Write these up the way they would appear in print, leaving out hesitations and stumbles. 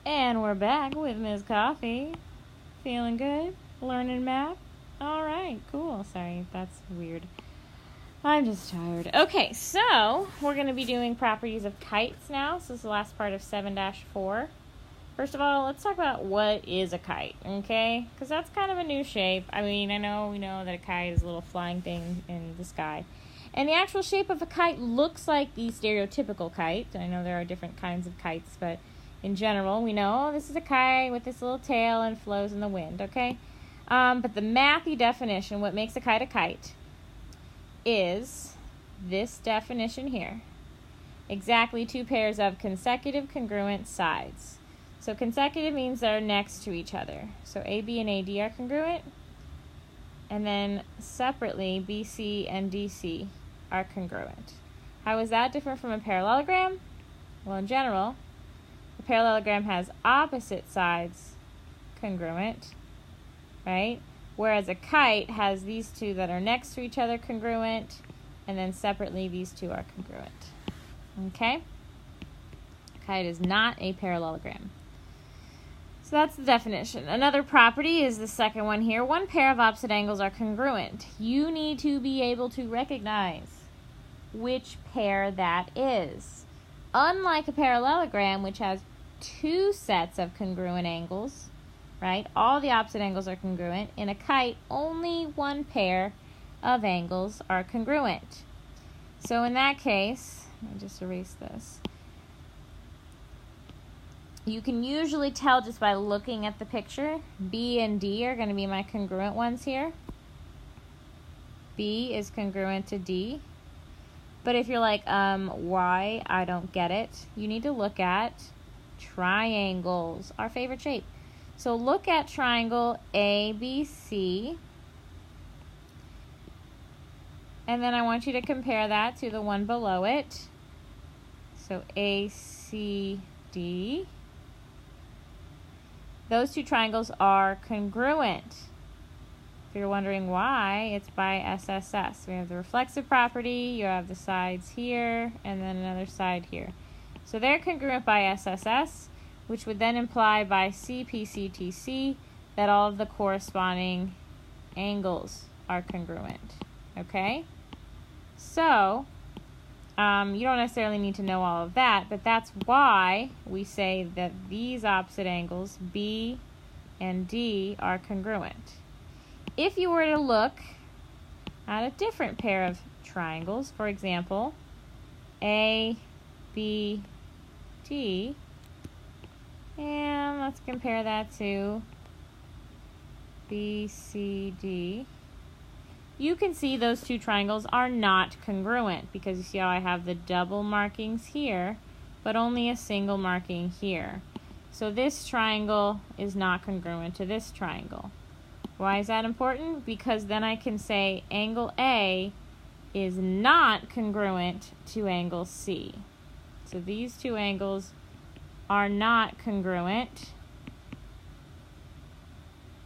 And we're back with Ms. Coffee. Feeling good? Learning math? Alright, cool. Sorry, that's weird. I'm just tired. Okay, so we're going to be doing properties of kites now. So this is the last part of 7-4. First of all, let's talk about what is a kite, okay? Because that's kind of a new shape. I mean, we know that a kite is a little flying thing in the sky. And the actual shape of a kite looks like the stereotypical kite. I know there are different kinds of kites, but in general, we know this is a kite with this little tail and flows in the wind, okay? But the mathy definition, what makes a kite, is this definition here. Exactly 2 pairs of consecutive congruent sides. So consecutive means they're next to each other. So AB and AD are congruent. And then separately, BC and DC are congruent. How is that different from a parallelogram? Well, in general, a parallelogram has opposite sides congruent, right? Whereas a kite has these 2 that are next to each other congruent, and then separately these 2 are congruent. Okay? A kite is not a parallelogram. So that's the definition. Another property is the second one here. 1 pair of opposite angles are congruent. You need to be able to recognize which pair that is. Unlike a parallelogram, which has 2 sets of congruent angles, right? All the opposite angles are congruent. In a kite, only 1 pair of angles are congruent. So in that case, let me just erase this. You can usually tell just by looking at the picture. B and D are going to be my congruent ones here. B is congruent to D. But if you're like, why? I don't get it. You need to look at triangles, our favorite shape. So look at triangle ABC. And then I want you to compare that to the one below it. So ACD. Those 2 triangles are congruent. If you're wondering why, it's by SSS. We have the reflexive property, you have the sides here, and then another side here. So they're congruent by SSS, which would then imply by CPCTC that all of the corresponding angles are congruent. Okay? So, you don't necessarily need to know all of that, but that's why we say that these opposite angles, B and D, are congruent. If you were to look at a different pair of triangles, for example, A, B, D, and let's compare that to B, C, D, you can see those 2 triangles are not congruent because you see how I have the double markings here, but only a single marking here. So this triangle is not congruent to this triangle. Why is that important? Because then I can say angle A is not congruent to angle C. So these 2 angles are not congruent,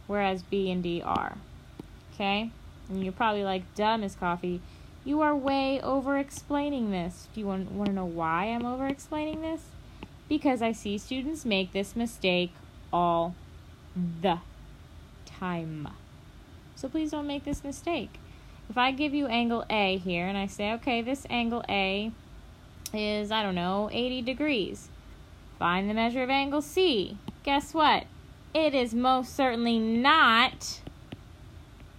whereas B and D are. Okay? And you're probably like, duh, Ms. Coffee, you are way over-explaining this. Do you want to know why I'm over-explaining this? Because I see students make this mistake all the time. So please don't make this mistake. If I give you angle A here, and I say, okay, this angle A is, 80 degrees. Find the measure of angle C. Guess what? It is most certainly not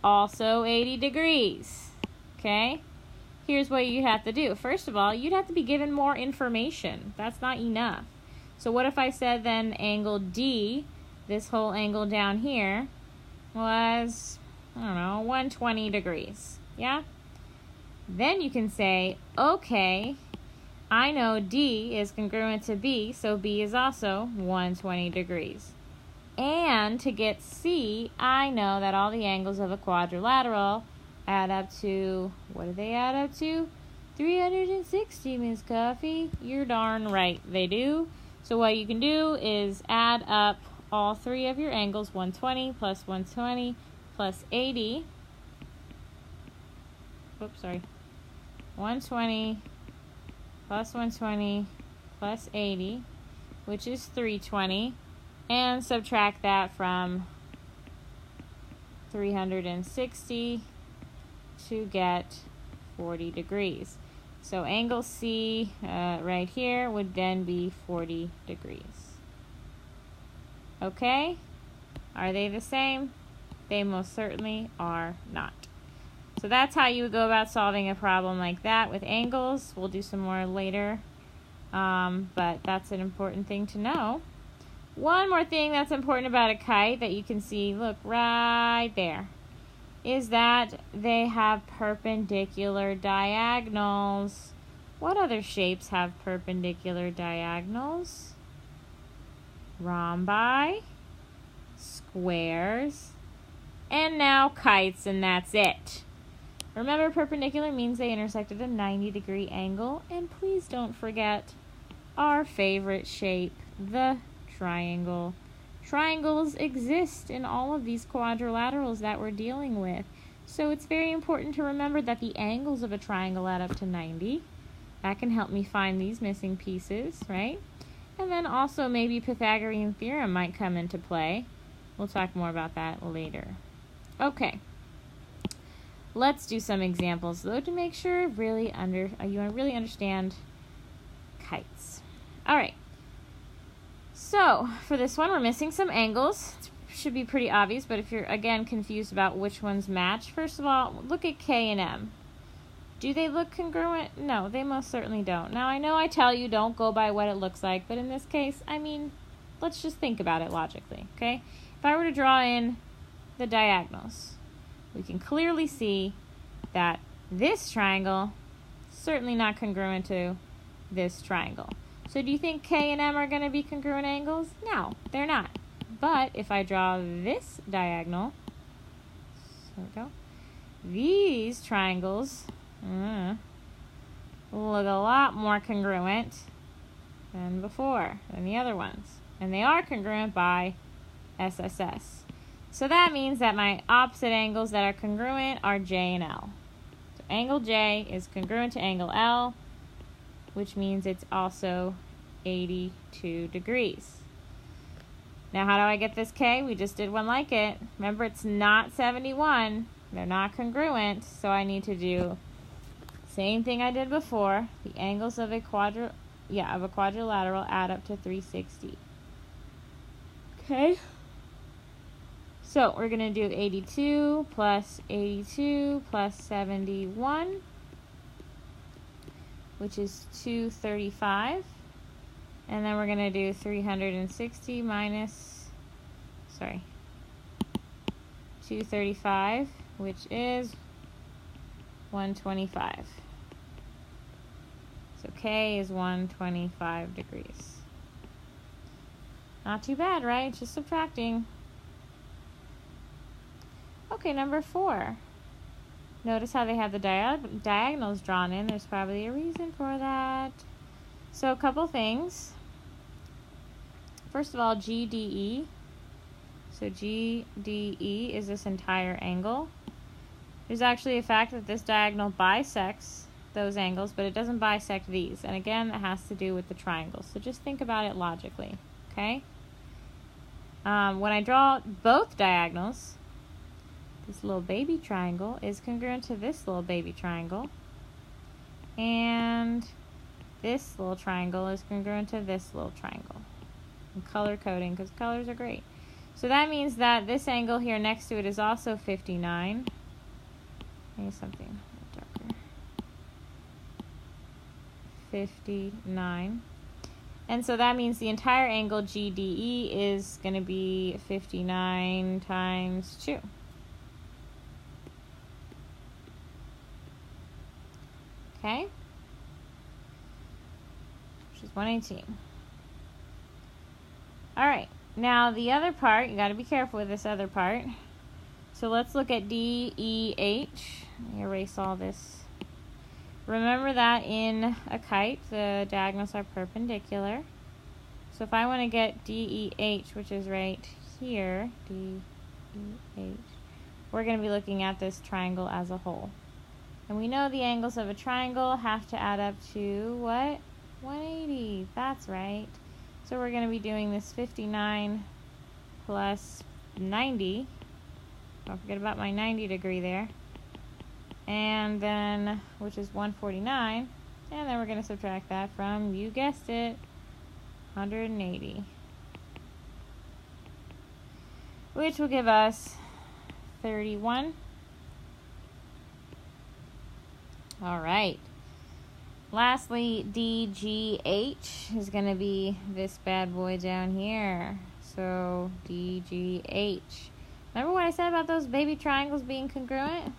also 80 degrees, okay? Here's what you have to do. First of all, you'd have to be given more information. That's not enough. So what if I said then angle D, this whole angle down here, was, 120 degrees, yeah? Then you can say, okay, I know D is congruent to B, so B is also 120 degrees. And to get C, I know that all the angles of a quadrilateral add up to, what do they add up to? 360, Ms. Coffee. You're darn right, they do. So what you can do is add up all 3 of your angles, 120 plus 120 plus 80. Oops, sorry. 120 plus 120 plus 80, which is 320. and subtract that from 360 to get 40 degrees. So angle C right here would then be 40 degrees. Okay? Are they the same? They most certainly are not. So that's how you would go about solving a problem like that with angles. We'll do some more later, but that's an important thing to know. One more thing that's important about a kite that you can see, look right there, is that they have perpendicular diagonals. What other shapes have perpendicular diagonals? Rhombi, squares, and now kites, and that's it. Remember, perpendicular means they intersect at a 90-degree angle, and please don't forget our favorite shape, the triangle. Triangles exist in all of these quadrilaterals that we're dealing with. So it's very important to remember that the angles of a triangle add up to 90. That can help me find these missing pieces, right? And then also maybe Pythagorean theorem might come into play. We'll talk more about that later. Okay. Let's do some examples though to make sure you really understand kites. All right. So for this one, we're missing some angles. It should be pretty obvious, but if you're again confused about which ones match, first of all, look at K and M. Do they look congruent? No, they most certainly don't. Now I know I tell you don't go by what it looks like, but in this case, I mean, let's just think about it logically, okay? If I were to draw in the diagonals, we can clearly see that this triangle is certainly not congruent to this triangle. So do you think K and M are going to be congruent angles? No, they're not. But if I draw this diagonal, there we go, these triangles look a lot more congruent than before, than the other ones. And they are congruent by SSS. So that means that my opposite angles that are congruent are J and L. So angle J is congruent to angle L, which means it's also 82 degrees. Now how do I get this K? We just did one like it. Remember, it's not 71. They're not congruent, so I need to do same thing I did before. The angles of a quadrilateral add up to 360. Okay? So we're going to do 82 plus 82 plus 71, which is 235. And then we're going to do 360 minus, 235, which is 125. So K is 125 degrees. Not too bad, right? Just subtracting. Okay, number 4. Notice how they have the diagonals drawn in. There's probably a reason for that. So a couple things. First of all, GDE. So GDE is this entire angle. There's actually a fact that this diagonal bisects those angles, but it doesn't bisect these. And again, it has to do with the triangles. So just think about it logically, okay? When I draw both diagonals, this little baby triangle is congruent to this little baby triangle. And this little triangle is congruent to this little triangle. And color coding, because colors are great. So that means that this angle here next to it is also 59. Maybe something darker. 59. And so that means the entire angle GDE is going to be 59 times 2. Okay? Which is 118. Alright, now the other part, you got to be careful with this other part. So let's look at DEH. Let me erase all this. Remember that in a kite, the diagonals are perpendicular. So if I want to get DEH, which is right here, DEH, we're going to be looking at this triangle as a whole. And we know the angles of a triangle have to add up to what? 180. That's right. So we're going to be doing this 59 plus 90. Don't forget about my 90 degree there. And then, which is 149. And then we're going to subtract that from, you guessed it, 180. Which will give us 31. All right. Lastly, DGH is going to be this bad boy down here. So, DGH. Remember what I said about those baby triangles being congruent?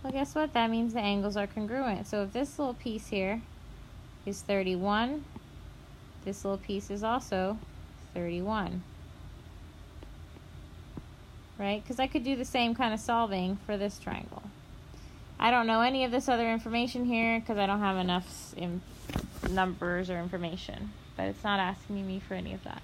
Well, guess what? That means the angles are congruent. So if this little piece here is 31, this little piece is also 31. Right? Because I could do the same kind of solving for this triangle. I don't know any of this other information here because I don't have enough numbers or information. But it's not asking me for any of that.